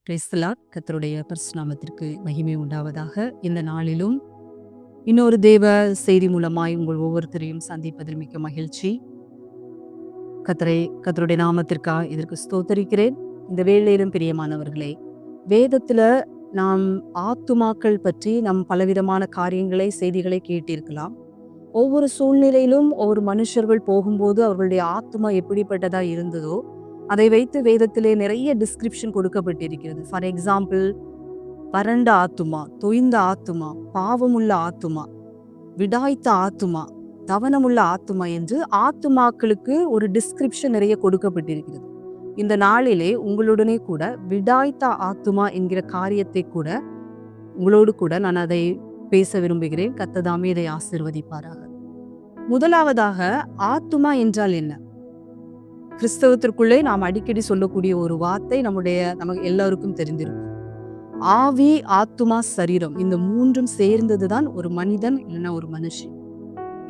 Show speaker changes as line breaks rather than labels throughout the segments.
Praise the Lord. கர்த்தருடைய பரிசுநாமத்திற்கு மகிமை உண்டாவதாக. இந்த நாளிலும் இன்னொரு தேவ செய்தி மூலமாய் உங்கள் ஒவ்வொருத்தரையும் சந்திப்பதில் மிக்க மகிழ்ச்சி. கர்த்தருடைய நாமத்திற்காக இதற்கு ஸ்தோத்தரிக்கிறேன். இந்த வேளையிலும் பிரியமானவர்களே, வேதத்துல நாம் ஆத்துமாக்கள் பற்றி நம் பலவிதமான காரியங்களை செய்திகளை கேட்டிருக்கலாம். ஒவ்வொரு சூழ்நிலையிலும் ஒவ்வொரு மனுஷர்கள் போகும்போது அவர்களுடைய ஆத்துமா எப்படிப்பட்டதா இருந்ததோ அதை வைத்து வேதத்திலே நிறைய டிஸ்கிரிப்ஷன் கொடுக்கப்பட்டிருக்கிறது. ஃபார் எக்ஸாம்பிள், வறண்ட ஆத்துமா, தொய்ந்த ஆத்துமா, பாவமுள்ள ஆத்துமா, விடாய்த்த ஆத்துமா, தவனமுள்ள ஆத்துமா என்று ஆத்துமாக்களுக்கு ஒரு டிஸ்கிரிப்ஷன் நிறைய கொடுக்கப்பட்டிருக்கிறது. இந்த நாளிலே உங்களுடனே கூட விடாய்த்த ஆத்துமா என்கிற காரியத்தை கூட உங்களோடு கூட நான் அதை பேச விரும்புகிறேன். கர்த்தர் இதை ஆசீர்வதிப்பாராக. முதலாவதாக, ஆத்துமா என்றால் என்ன? கிறிஸ்தவத்திற்குள்ளே நாம் அடிக்கடி சொல்லக்கூடிய ஒரு வார்த்தை நமக்கு எல்லாருக்கும் தெரிந்திருக்கும். ஆவி, ஆத்துமா, சரீரம், இந்த மூன்றும் சேர்ந்ததுதான் ஒரு மனிதன் இல்லைன்னா ஒரு மனுஷன்.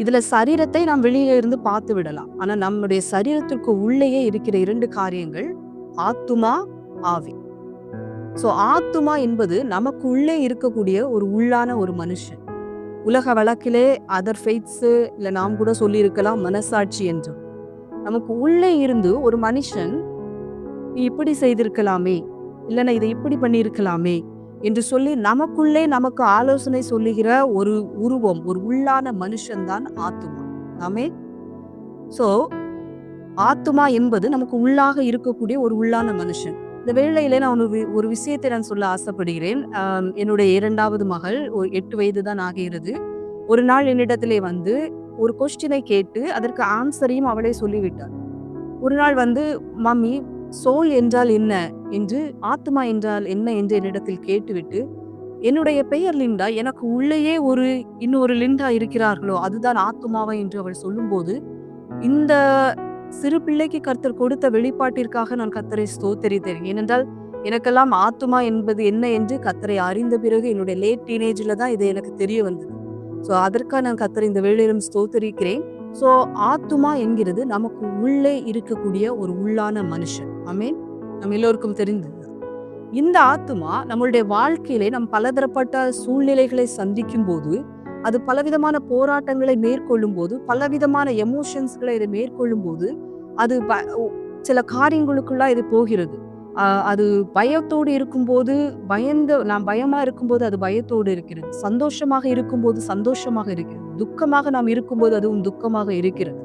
இதுல சரீரத்தை நாம் வெளியில இருந்து பார்த்து விடலாம். ஆனா நம்முடைய சரீரத்திற்கு உள்ளேயே இருக்கிற இரண்டு காரியங்கள் ஆத்துமா, ஆவி. சோ ஆத்துமா என்பது நமக்கு உள்ளே இருக்கக்கூடிய ஒரு உள்ளான ஒரு மனுஷன். உலக வழக்கிலே அதர் ஃபெய்த்ஸ் இல்ல நாம் கூட சொல்லி இருக்கலாம் மனசாட்சி என்று. நமக்கு உள்ளே இருந்து ஒரு மனுஷன் நீ இப்படி செய்திருக்கலாமே, இல்லைன்னா இதை இப்படி பண்ணியிருக்கலாமே என்று சொல்லி நமக்குள்ளே நமக்கு ஆலோசனை சொல்லுகிற ஒரு உருவம், ஒரு உள்ளான மனுஷன்தான் ஆத்துமா. ஆமே. சோ ஆத்துமா என்பது நமக்கு உள்ளாக இருக்கக்கூடிய ஒரு உள்ளான மனுஷன். இந்த வேளையில நான் ஒரு விஷயத்தை நான் சொல்ல ஆசைப்படுகிறேன். என்னுடைய இரண்டாவது மகள் 8 வயது தான் ஆகிறது. ஒரு நாள் என்னிடத்திலே வந்து ஒரு கொஸ்டினை கேட்டு அதற்கு ஆன்சரையும் அவளே சொல்லிவிட்டார். ஒரு நாள் வந்து, மம்மி, சோல் என்றால் என்ன என்று, ஆத்மா என்றால் என்ன என்று என்னிடத்தில் கேட்டுவிட்டு, என்னுடைய பெயர் லிண்டா, எனக்கு உள்ளேயே இன்னொரு லிண்டா இருக்கிறார்களோ அதுதான் ஆத்துமாவா என்று அவள் சொல்லும்போது, இந்த சிறு பிள்ளைக்கு கர்த்தர் கொடுத்த வெளிப்பாட்டிற்காக நான் கர்த்தரை ஸ்தோத்தரித்தேன். ஏனென்றால் எனக்கெல்லாம் ஆத்துமா என்பது என்ன என்று கர்த்தரை அறிந்த பிறகு என்னுடைய லேட் டீனேஜ்ல தான் இது எனக்கு தெரிய வந்தது. ஸோ அதற்காக நான் கர்த்தரை இந்த வேளையிலும் ஸ்தோத்தரிக்கிறேன். ஸோ ஆத்துமா என்கிறது நமக்கு உள்ளே இருக்கக்கூடிய ஒரு உள்ளான மனுஷன். ஆமென். நம்ம எல்லோருக்கும் தெரிந்தது. இந்த ஆத்துமா நம்மளுடைய வாழ்க்கையிலே நம் பலதரப்பட்ட சூழ்நிலைகளை சந்திக்கும் போது, அது பலவிதமான போராட்டங்களை மேற்கொள்ளும் போது, பலவிதமான எமோஷன்ஸ்களை இதை மேற்கொள்ளும் போது, அது சில காரியங்களுக்குள்ள இது போகிறது. அது பயத்தோடு இருக்கும்போது நாம் பயமா இருக்கும்போது அது பயத்தோடு இருக்கிறது. சந்தோஷமாக இருக்கும்போது சந்தோஷமாக இருக்கிறது. துக்கமாக நாம் இருக்கும்போது அதுவும் துக்கமாக இருக்கிறது.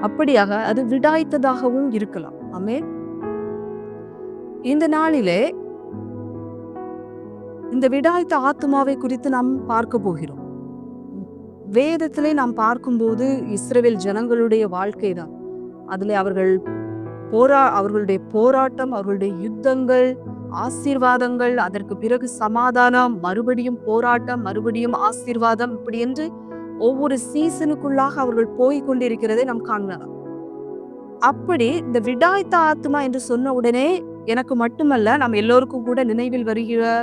அப்படியாக அது விடாய்த்ததாகவும் இருக்கலாம். ஆமென். இந்த நாளிலே இந்த விடாய்த்த ஆத்துமாவை குறித்து நாம் பார்க்க போகிறோம். வேதத்திலே நாம் பார்க்கும்போது இஸ்ரவேல் ஜனங்களுடைய வாழ்க்கை தான். அதிலே அவர்களுடைய போராட்டம், அவர்களுடைய யுத்தங்கள், ஆசீர்வாதங்கள், அதற்கு பிறகு சமாதானம், மறுபடியும் போராட்டம், மறுபடியும் ஆசீர்வாதம், இப்படி என்று ஒவ்வொரு சீசனுக்குள்ளாக அவர்கள் போய்கொண்டிருக்கிறதை நாம் காணலாம். அப்படி இந்த விடாய்த்த ஆத்மா என்று சொன்ன உடனே எனக்கு மட்டுமல்ல, நம்ம எல்லோருக்கும் கூட நினைவில் வருகிற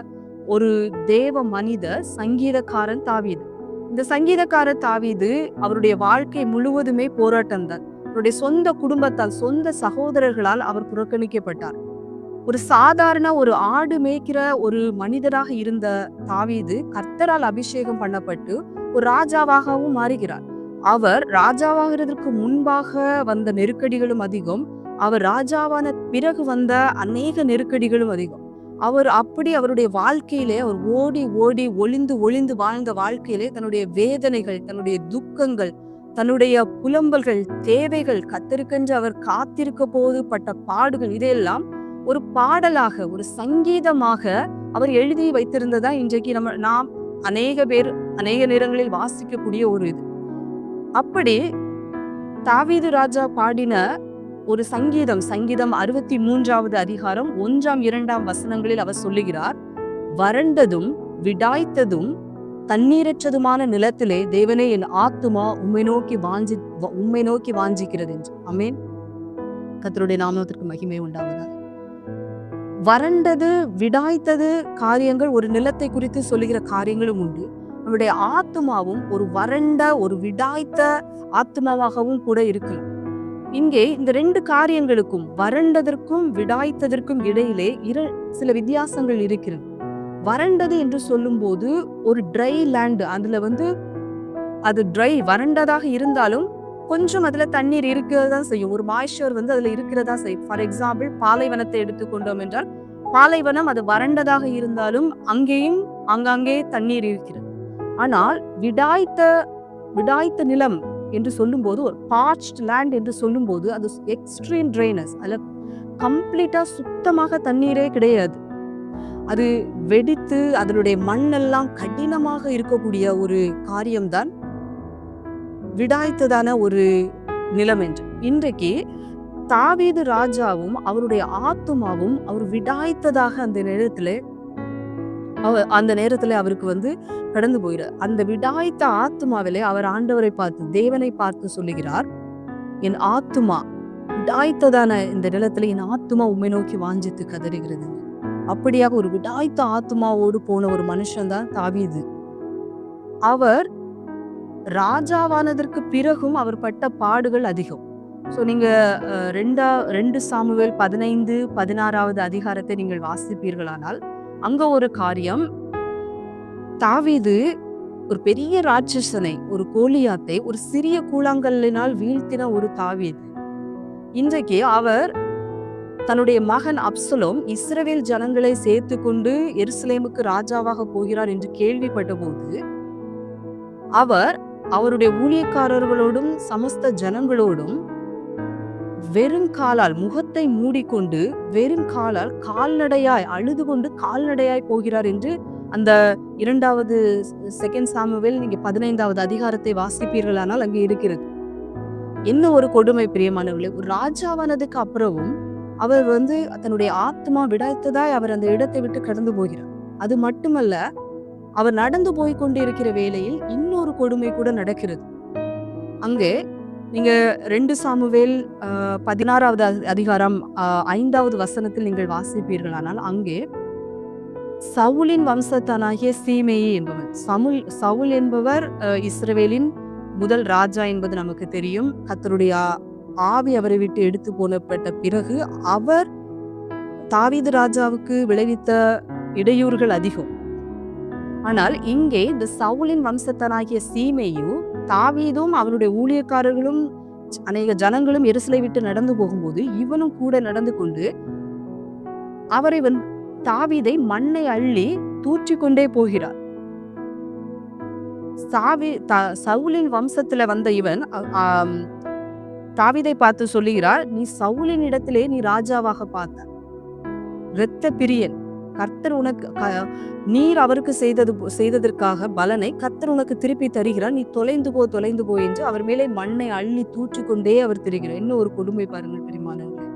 ஒரு தேவ மனித சங்கீதக்காரன் தாவீது. இந்த சங்கீதக்காரர் தாவீது அவருடைய வாழ்க்கை முழுவதுமே போராட்டம் தான். அவருடைய சொந்த குடும்பத்தால், சொந்த சகோதரர்களால் அவர் புறக்கணிக்கப்பட்டார். ஒரு சாதாரண ஒரு ஆடு மேய்க்கிற ஒரு மனிதராக இருந்த தாவீது கர்த்தரால் அபிஷேகம் பண்ணப்பட்டு ஒரு ராஜாவாகவும் மாறுகிறார். அவர் ராஜாவாகிறதுக்கு முன்பாக வந்த நெருக்கடிகளும் அதிகம், அவர் ராஜாவான பிறகு வந்த அநேக நெருக்கடிகளும் அதிகம். அவருடைய வாழ்க்கையிலே அவர் ஓடி ஓடி ஒளிந்து ஒளிந்து வாழ்ந்த வாழ்க்கையிலே தன்னுடைய வேதனைகள், தன்னுடைய துக்கங்கள், தன்னுடைய புலம்பல்கள், தேவைகள், கர்த்தருக்கென்று அவர் காத்திருக்க போது பட்ட பாடுகள், இதையெல்லாம் ஒரு பாடலாக, ஒரு சங்கீதமாக அவர் எழுதி வைத்திருந்ததா இன்றைக்கு நாம் அநேக பேர் அநேக நேரங்களில் வாசிக்கக்கூடிய ஒரு இது. அப்படி தாவீது ராஜா பாடின ஒரு சங்கீதம் 63வது அதிகாரம் 1, 2 வசனங்களில் அவர் சொல்லுகிறார், வறண்டதும் விடாய்த்ததும் தண்ணீரற்றதுமான நிலத்திலே தேவனே என் ஆத்துமா உம்மை நோக்கி வாஞ்சிக்கிறது என்று. ஆமென். கர்த்தருடைய நாமத்திற்கு மகிமை உண்டாவதாக. வறண்டது, விடாய்த்தது காரியங்கள் ஒரு நிலத்தை குறித்து சொல்லுகிற காரியங்களும் உண்டு. நம்முடைய ஆத்துமாவும் ஒரு வறண்ட, ஒரு விடாய்த்த ஆத்துமாவாகவும் கூட இருக்கலாம். இங்கே இந்த 2 காரியங்களுக்கும், வறண்டதற்கும் விடாய்த்ததற்கும் இடையிலே சில வித்தியாசங்கள் இருக்கிறது. வறண்டது என்று சொல்லும்போது ஒரு ட்ரை லேண்ட், அதுல அது வறண்டதாக இருந்தாலும் கொஞ்சம் அதுல தண்ணீர் இருக்கிறதா செய்யும். ஒரு மாய்ஸ்சர் அதுல இருக்கிறதா செய்யும். ஃபார் எக்ஸாம்பிள், பாலைவனத்தை எடுத்துக்கொண்டோம் என்றால், பாலைவனம் அது வறண்டதாக இருந்தாலும் அங்கேயும் ஆங்காங்கே தண்ணீர் இருக்கிறது. ஆனால் விடாய்த்த நிலம் என்று சொல்லும்போது, ஒரு பார்ச்ட் லேண்ட் என்று சொல்லும்போது, அது எக்ஸ்ட்ரீம் ட்ரைனஸ், அதுல கம்ப்ளீட்டா சுத்தமாக தண்ணீரே கிடையாது. அது வெடித்து அதனுடைய மண்ணெல்லாம் கடினமாக இருக்கக்கூடிய ஒரு காரியம்தான் விடாய்த்ததான ஒரு நிலம் என்று. இன்றைக்கு தாவீது ராஜாவும் அவருடைய ஆத்துமாவும் அவர் விடாய்த்ததாக அந்த நேரத்துல அவருக்கு கடந்து போயிடார். அந்த விடாய்த்த ஆத்துமாவிலே அவர் ஆண்டவரை பார்த்து, தேவனை பார்த்து சொல்லுகிறார், என் ஆத்துமா விடாய்த்ததான இந்த நிலத்துல என் ஆத்துமா உம்மை நோக்கி வாஞ்சித்து கதறுகிறது. அப்படியாக ஒரு விடாய்த்த ஆத்துமாவோடு போன ஒரு மனுஷன் தான் தாவீது. அவர் ராஜாவானதற்கு பிறகும் அவர் பட்ட பாடுகள் அதிகம். ஸோ நீங்க 2 சாமுவேல் 15-16 அதிகாரத்தை நீங்கள் வாசிப்பீர்களானால், அங்க ஒரு காரியம், தாவீது ஒரு பெரிய ராட்சசனை, ஒரு கோலியாத்தை ஒரு சிறிய கூழாங்கல்லினால் வீழ்த்தின ஒரு தாவீது. இன்றைக்கு அவர் தன்னுடைய மகன் அப்சலோம் இஸ்ரவேல் ஜனங்களை சேர்த்து கொண்டு எருசலேமுக்கு ராஜாவாக போகிறார் என்று கேள்விப்பட்ட போது, அவர் அவருடைய ஊழியக்காரர்களோடும் சமஸ்த ஜனங்களோடும் வெறும் காலால், முகத்தை மூடிக்கொண்டு வெறும் காலால் கால்நடையாய் அழுது கொண்டு கால்நடையாய் போகிறார் என்று அந்த 2 சாமுவேல் நீங்க 15 அதிகாரத்தை வாசிப்பீர்களானால் அங்கே இருக்கிறது. என்ன ஒரு கொடுமை பிரியமானவர்களே! ஒரு ராஜாவானதுக்கு அப்புறமும் அவர் தன்னுடைய ஆத்மா விடாய்த்ததாய் அவர் அந்த இடத்தை விட்டு கடந்து போகிறார். அது மட்டுமல்ல, அவர் நடந்து போய் கொண்டிருக்கிற வேளையில் இன்னொரு கொடுமை கூட நடக்கிறது. அங்கே நீங்க 2 சாமுவேல் 16 அதிகாரம் 5வது வசனத்தில் நீங்கள் வாசிப்பீர்களானால், அங்கே சவுலின் வம்சத்தானாகிய சீமேயி என்பவர், சவுல் என்பவர் இஸ்ரவேலின் முதல் ராஜா என்பது நமக்கு தெரியும். கர்த்தருடைய ஆவி அவரை விட்டு எடுத்து போனப்பட்ட பிறகு அவர் தாவீது ராஜாவுக்கு விளைவித்த இடையூறுகள் அதிகம். ஆனால் இங்கே இந்த சவுலின் வம்சத்தனாகிய சீமேயும் தாவீதும் அவருடைய ஊழியக்காரர்களும் அநேக ஜனங்களும் எருசலேமை விட்டு நடந்து போகும்போது இவனும் கூட நடந்து கொண்டு அவரை தாவீதை மண்ணை அள்ளி தூற்றிக்கொண்டே போகிறார். சவுலின் வம்சத்துல வந்த இவன் தாவீதை பார்த்து சொல்லுகிறார், நீ சவுலின் இடத்திலே நீ ராஜாவாக பார்த்த இரத்த பிரியன், கர்த்தர் உனக்கு நீர் அவருக்கு செய்ததற்காக பலனை கர்த்தர் உனக்கு திருப்பி தருகிறார், நீ தொலைந்து போ என்று அவர் மேலே மண்ணை அள்ளி தூற்றிக்கொண்டே அவர் திரிகிறார். என்ன ஒரு கொடுமை பாருங்கள் பிரியமானவர்களே!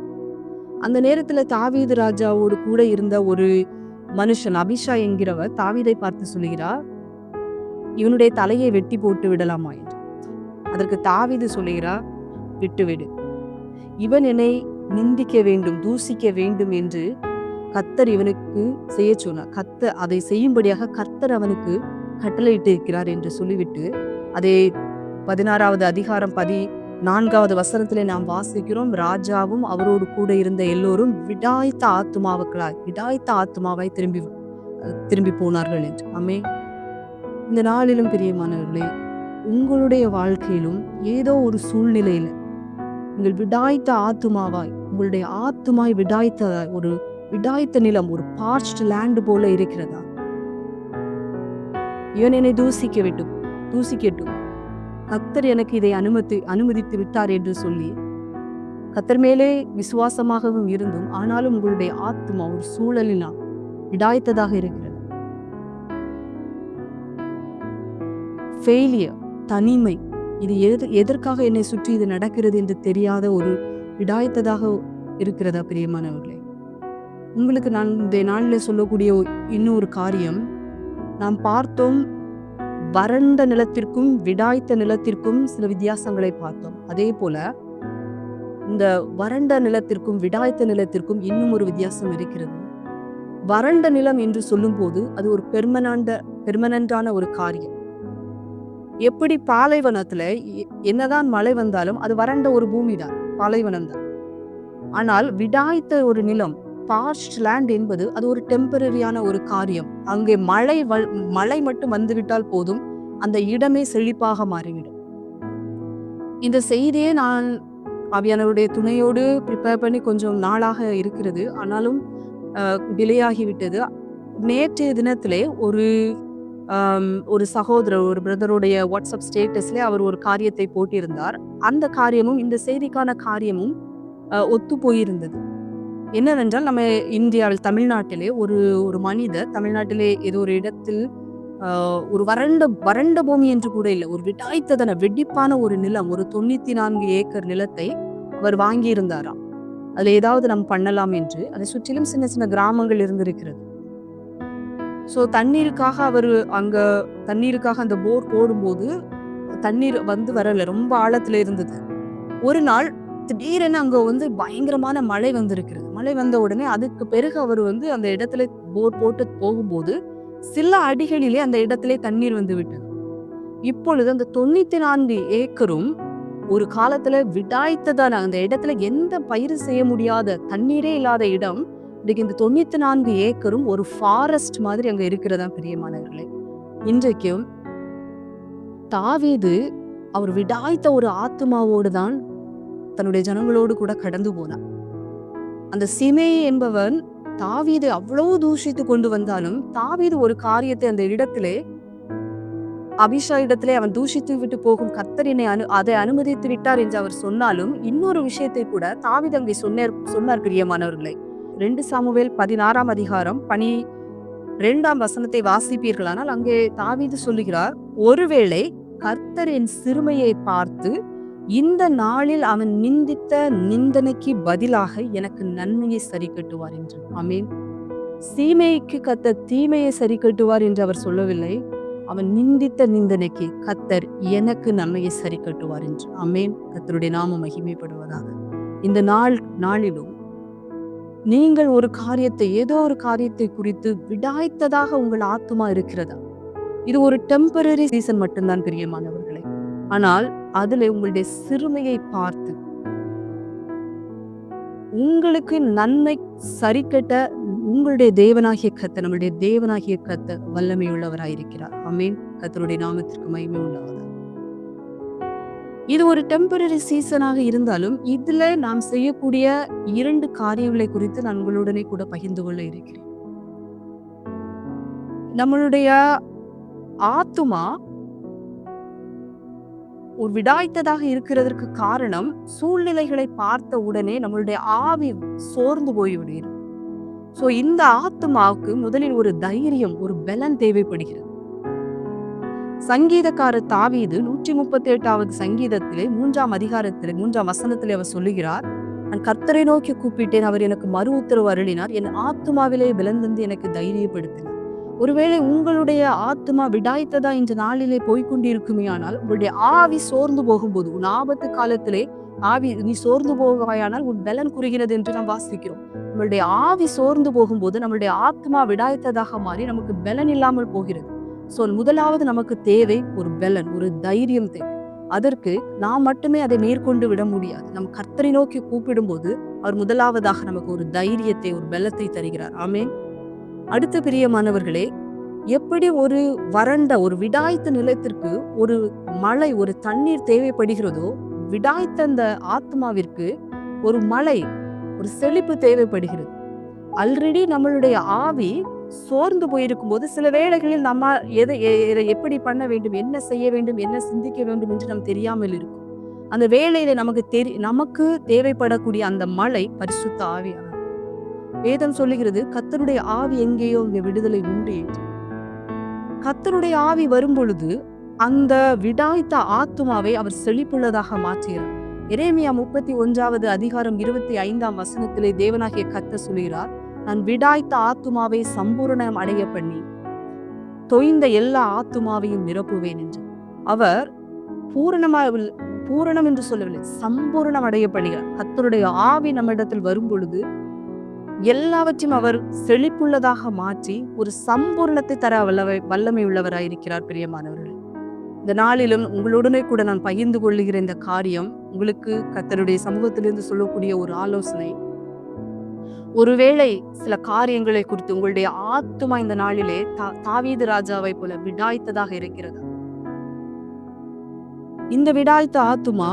அந்த நேரத்துல தாவீது ராஜாவோடு கூட இருந்த ஒரு மனுஷன் அபிஷா என்கிறவர் தாவீதை பார்த்து சொல்லுகிறார், இவனுடைய தலையை வெட்டி போட்டு விடலாமா என்று. அதற்கு தாவீது சொல்லுகிறார், விட்டுவிடு, இவன் என்னை நிந்திக்க வேண்டும், தூசிக்க வேண்டும் என்று கர்த்தர் இவனுக்கு செய்ய சொன்னார். கர்த்தர் அதை செய்யும்படியாக கர்த்தர் அவனுக்கு கட்டளையிட்டு இருக்கிறார் என்று சொல்லிவிட்டு, அதே 16வது அதிகாரம் 14வது வசனத்திலே நாம் வாசிக்கிறோம், ராஜாவும் அவரோடு கூட இருந்த எல்லோரும் விடாய்த்த ஆத்துமாவாய் திரும்பி போனார்கள் என்று. ஆமே. இந்த நாளிலும் பிரியமானவர்களே, உங்களுடைய வாழ்க்கையிலும் ஏதோ ஒரு சூழ்நிலையில நீங்கள் விடாய்த்த ஆத்துமாவாய், உங்களுடைய ஆத்துமாய் விடாய்த்த நிலம், ஒரு பார்ச்ட் லேண்ட் போல இருக்கிறதா? இவன் என்னை தூசிக்கட்டும், கர்த்தர் எனக்கு இதை அனுமதித்து விட்டார் என்று சொல்லி கர்த்தர் மேலே விசுவாசமாகவும் இருந்தும் ஆனாலும் உங்களுடைய ஆத்துமா ஒரு சூழலினால் விடாய்த்ததாக இருக்கிறது. ஃபெயிலியர், தனிமை, இது எதற்காக என்னை சுற்றி இது நடக்கிறது என்று தெரியாத ஒரு விடாய்த்ததாக இருக்கிறதா பிரியமானவர்களே? உங்களுக்கு நான் இந்த நாளில் சொல்லக்கூடிய இன்னொரு காரியம், நாம் பார்த்தோம், வறண்ட நிலத்திற்கும் விடாய்த்த நிலத்திற்கும் சில வித்தியாசங்களை பார்த்தோம். அதே போல இந்த வறண்ட நிலத்திற்கும் விடாய்த்த நிலத்திற்கும் இன்னும் ஒரு வித்தியாசம் இருக்கிறது. வறண்ட நிலம் என்று சொல்லும் போது அது ஒரு பெர்மனண்டான ஒரு காரியம். எப்படி பாலைவனத்துல என்னதான் மழை வந்தாலும் அது வறண்ட ஒரு பூமி தான். பாலைவனம் தான். ஆனால் விடாய்த்த ஒரு நிலம், பார்ச்ட் லேண்ட் என்பது அது ஒரு டெம்பரரியான ஒரு காரியம். அங்கே மழை மட்டும் வந்துவிட்டால் போதும், அந்த இடமே செழிப்பாக மாறிவிடும். இந்த செய்தியை நான் ஆவியானவருடைய துணையோடு ப்ரிப்பேர் பண்ணி கொஞ்சம் நாளாக இருக்கிறது. ஆனாலும் டிலே ஆகிவிட்டது. நேற்றைய தினத்திலே ஒரு சகோதரர், ஒரு பிரதருடைய வாட்ஸ்அப் ஸ்டேட்டஸ்ல அவர் ஒரு காரியத்தை போட்டிருந்தார். அந்த காரியமும் இந்த செய்திக்கான காரியமும் ஒத்து போயிருந்தது. என்னவென்றால், நம்ம இந்தியாவில் தமிழ்நாட்டிலே ஒரு மனிதர் தமிழ்நாட்டிலே ஏதோ ஒரு இடத்தில் ஒரு வறண்ட பூமி என்று கூட இல்லை, ஒரு விடாய்த்ததன வெடிப்பான ஒரு நிலம், ஒரு 94 ஏக்கர் நிலத்தை அவர் வாங்கி இருந்தாராம். அதுல ஏதாவது நம்ம பண்ணலாம் என்று. அதை சுற்றிலும் சின்ன சின்ன கிராமங்கள் இருந்திருக்கிறது. ஸோ தண்ணீருக்காக அந்த போர் போடும்போது தண்ணீர் வரல, ரொம்ப ஆழத்துல இருந்தது. ஒரு நாள் திடீரென அங்க பயங்கரமான மழை வந்திருக்கிறது. மழை வந்த உடனே அதுக்கு பிறகு அவர் அந்த இடத்துல போர் போட்டு போகும்போது சில அடிகளிலே அந்த இடத்திலே தண்ணீர் வந்து விட்டது. இப்பொழுது அந்த 94 ஏக்கரும் ஒரு காலத்துல விடாய்த்ததான அந்த இடத்துல எந்த பயிர் செய்ய முடியாத, தண்ணீரே இல்லாத இடம், இன்னைக்கு இந்த 94 ஏக்கரும் ஒரு ஃபாரஸ்ட் மாதிரி அங்க இருக்கிறதா பிரியமானவர்களே. இன்றைக்கும் தாவீது அவர் விடாய்த்த ஒரு ஆத்துமாவோடு தான் தன்னுடைய ஜனங்களோடு கூட கடந்து போனார். அந்த சிமேயி என்பவன் தாவீது அவ்வளவு தூஷித்து கொண்டு வந்தாலும், தாவீது ஒரு காரியத்தை அந்த இடத்திலே அபிஷா இடத்திலே அவன் தூஷித்து விட்டு போகும் கர்த்தர் என்னை அதை அனுமதித்து விட்டார் என்று அவர் சொன்னாலும், இன்னொரு விஷயத்தை கூட தாவீது அங்கே சொன்னார் பிரியமானவர்களை. 2 சாமுவேல் 16ஆம் அதிகாரம் 12ஆம் வசனத்தை வாசிப்பீர்களானால் அங்கே தாவீது சொல்லுகிறார், ஒருவேளை கர்த்தர் என் சிறுமையை பார்த்து இந்த நாளில் அவன் நிந்தித்த நிந்தனைக்கு பதிலாக எனக்கு நன்மையை சரி கட்டுவார் என்று. ஆமேன். சீமைக்கு கர்த்தர் தீமையை சரி கட்டுவார் என்று அவர் சொல்லவில்லை. அவன் நிந்தித்த நிந்தனைக்கு கர்த்தர் எனக்கு நன்மையை சரி கட்டுவார் என்று. ஆமேன். கர்த்தருடைய நாமம் மகிமைப்படுவதாக. இந்த நாளிலும் நீங்கள் ஏதோ ஒரு காரியத்தை குறித்து விடாய்த்ததாக உங்கள் ஆத்துமா இருக்கிறதா? இது ஒரு டெம்பரரி சீசன் மட்டும்தான் பிரியமானவர்களே. ஆனால் அதுல உங்களுடைய சிறுமையை பார்த்து உங்களுக்கு நன்மை சரி கட்ட உங்களுடைய தேவனாகிய கர்த்தர், நம்முடைய தேவனாகிய கர்த்தர் வல்லமை உள்ளவராயிருக்கிறார். ஆமென். கர்த்தருடைய நாமத்திற்கு மகிமை உண்டாவதாக. இது ஒரு டெம்பரரி சீசனாக இருந்தாலும் இதுல நாம் செய்யக்கூடிய 2 காரியங்களை குறித்து நான் உங்களுடனே கூட பகிர்ந்து கொள்ள இருக்கிறேன். நம்மளுடைய ஆத்துமா ஒரு விடாய்த்ததாக இருக்கிறதற்கு காரணம், சூழ்நிலைகளை பார்த்த உடனே நம்மளுடைய ஆவி சோர்ந்து போய்விடுகிறது. சோ இந்த ஆத்துமாவுக்கு முதலில் ஒரு தைரியம், ஒரு பலன் தேவைப்படுகிறது. சங்கீதக்காரர் தாவீது 138வது சங்கீதத்திலே 3ஆம் அதிகாரத்திலே 3ஆம் வசனத்திலே அவர் சொல்லுகிறார், நான் கர்த்தரை நோக்கி கூப்பிட்டேன், அவர் எனக்கு மறு உத்தரவு அருளினார், என் ஆத்துமாவிலே பலன் தந்து எனக்கு தைரியப்படுத்தினார். ஒருவேளை உங்களுடைய ஆத்துமா விடாய்த்ததா இந்த நாளிலே போய்கொண்டிருக்குமே, ஆனால் உங்களுடைய ஆவி சோர்ந்து போகும்போது, உன் ஆபத்து காலத்திலே நீ சோர்ந்து போவாயானால் உன் பலன் குறுகிறது என்று நாம் வாசிக்கிறோம். நம்மளுடைய ஆவி சோர்ந்து போகும்போது நம்மளுடைய ஆத்மா விடாய்த்ததாக மாறி நமக்கு பலன் இல்லாமல் போகிறது. சோ முதலாவது நமக்கு தேவை ஒரு பலன், ஒரு தைரியம் தேவை. அதற்கு நாம் மட்டுமே அதை மேற்கொண்டு விட முடியாது. நம் கர்த்தரை நோக்கி கூப்பிடும்போது அவர் முதலாவதாக நமக்கு ஒரு தைரியத்தை, ஒரு பலத்தை தருகிறார். ஆமென். அடுத்த பிரியமானவர்களே, எப்படி ஒரு வறண்ட ஒரு விடாய்த்த நிலத்திற்கு ஒரு மழை, ஒரு தண்ணீர் தேவைப்படுகிறதோ, விடாய்த்த அந்த ஆத்மாவிற்கு ஒரு மழை, ஒரு செழிப்பு தேவைப்படுகிறது. ஆல்ரெடி நம்மளுடைய ஆவி சோர்ந்து போயிருக்கும் போது சில வேளைகளில் நம்ம எதை எப்படி பண்ண வேண்டும், என்ன செய்ய வேண்டும், என்ன சிந்திக்க வேண்டும் என்று நாம் தெரியாமல் இருக்கும். அந்த வேளையில நமக்கு தேவைப்படக்கூடிய அந்த மழை பரிசுத்த ஆவியானவர். வேதம் சொல்லுகிறது, கர்த்தருடைய ஆவி எங்கேயோ அங்கே விடுதலை உண்டு என்று. கர்த்தருடைய ஆவி வரும் பொழுது அந்த விடாய்த்த ஆத்துமாவை அவர் செழிப்புள்ளதாக மாற்றுகிறார். எரேமியா 31வது அதிகாரம் 25ஆம் வசனத்திலே தேவனாகிய கர்த்தர் சொல்கிறார், நான் விடாய்த்த ஆத்துமாவை சம்பூரணம் அடைய பண்ணி தொய்ந்த எல்லா ஆத்துமாவையும் நிரப்புவேன் என்று. அவர் பூரணம் என்று சொல்லவில்லை, சம்பூரணம் அடைய பண்ணுகிறார். கர்த்தருடைய ஆவி நம்மிடத்தில் வரும் பொழுது எல்லாவற்றையும் அவர் செழிப்புள்ளதாக மாற்றி ஒரு சம்பூர்ணத்தை தர வல்லமை உள்ளவராயிருக்கிறார். பிரியமானவர்கள், இந்த நாளிலும் உங்களுடனே கூட நான் பகிர்ந்து கொள்ளுகிற இந்த காரியம் உங்களுக்கு கர்த்தருடைய சமூகத்திலிருந்து சொல்லக்கூடிய ஒரு ஆலோசனை. ஒருவேளை சில காரியங்களை குறித்து உங்களுடைய ஆத்துமா இந்த நாளிலே தாவீது ராஜாவை போல விடாய்த்ததாக இருக்கிறது. இந்த விடாய்த்த ஆத்துமா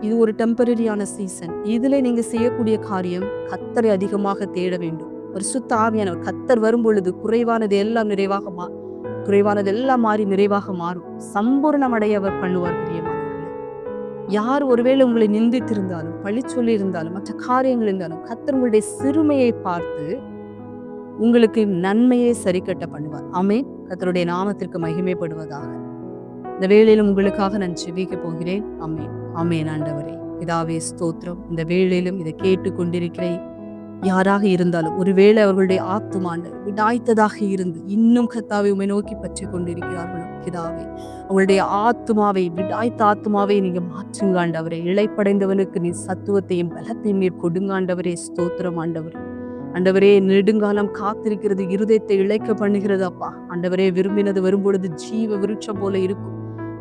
இது ஒரு டெம்பரரியான சீசன். இதுல நீங்க செய்யக்கூடிய காரியம் கர்த்தரை அதிகமாக தேட வேண்டும். பரிசுத்த ஆவியானவர் கர்த்தர் வரும் பொழுது குறைவானது எல்லாம் மாறி நிறைவாக மாறும். சம்பூர்ணம் அடைய அவர் பண்ணுவார். பிரியமானவர்களே, யார் ஒருவேளை உங்களை நிந்தித்திருந்தாலும் பழி சொல்லி இருந்தாலும் மற்ற காரியங்கள் இருந்தாலும் கர்த்தர் உங்களுடைய சிறுமையை பார்த்து உங்களுக்கு நன்மையை சரி கட்ட பண்ணுவார். ஆமென். கர்த்தருடைய நாமத்திற்கு மகிமைப்படுவதாக. இந்த வேளையிலும் உங்களுக்காக நான் ஜெபிக்க போகிறேன். ஆமென். ஆமென். ஆண்டவரே பிதாவே ஸ்தோத்திரம். இந்த வேளையிலும் இதை கேட்டுக்கொண்டிருக்கிறேன் யாராக இருந்தாலும் ஒருவேளை அவர்களுடைய ஆத்துமாண்டு விடாய்த்ததாக இருந்து இன்னும் கர்த்தாவை உம்மை நோக்கி பற்றி கொண்டிருக்கிறார்களோ பிதாவே, அவங்களுடைய ஆத்துமாவை விடாய்த்த ஆத்துமாவை நீங்க மாற்றுங்க ஆண்டவரே. இளைப்படைந்தவனுக்கு நீ சத்துவத்தையும் பலத்தையும் நீர் கொடுங்க ஆண்டவரே. ஸ்தோத்திரம் ஆண்டவரே. ஆண்டவரே, நெடுங்காலம் காத்திருக்கிறது இருதயத்தை இழைக்க பண்ணுகிறது அப்பா. ஆண்டவரே, விரும்பினது வரும்பொழுது ஜீவ விருட்சம் போல இருக்கும்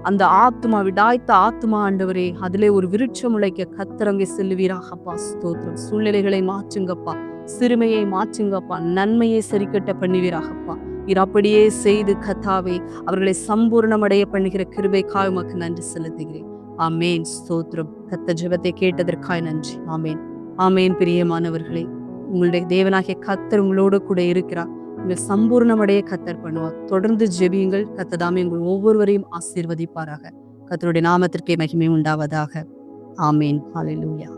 அந்த ஆத்துமா, விடாய்த்த ஆத்துமா ஆண்டவரே, அதிலே ஒரு விருட்சம் உழைக்க கர்த்தரங்கே செல்லுவீராக அப்பா. ஸ்தோத்திரம். சூழ்நிலைகளை மாற்றுங்கப்பா, சிறுமையை மாற்றுங்கப்பா, நன்மையை சரிக்கட்ட பண்ணுவீராகப்பா. நீர் அப்படியே செய்து கர்த்தாவே அவர்களை சம்பூர்ணமடைய பண்ணுகிற கிருபைக்காய் உமக்கு நன்றி செலுத்துகிறேன். ஆமேன். ஸ்தோத்திரம். கர்த்தர் ஜெபத்தை கேட்டதற்காய் நன்றி. ஆமேன். ஆமேன். பிரியமானவர்களே, உங்களுடைய தேவனாகிய கர்த்தர் உங்களோடு கூட இருக்கிறார். உங்கள் சம்பூர்ணமடைய கர்த்தர் பண்ணுவார். தொடர்ந்து ஜெபியுங்கள். கர்த்தர் தாமே உங்கள் ஒவ்வொருவரையும் ஆசீர்வதிப்பாராக. கர்த்தருடைய நாமத்திற்கே மகிமை உண்டாவதாக. ஆமேன். ஹல்லேலூயா.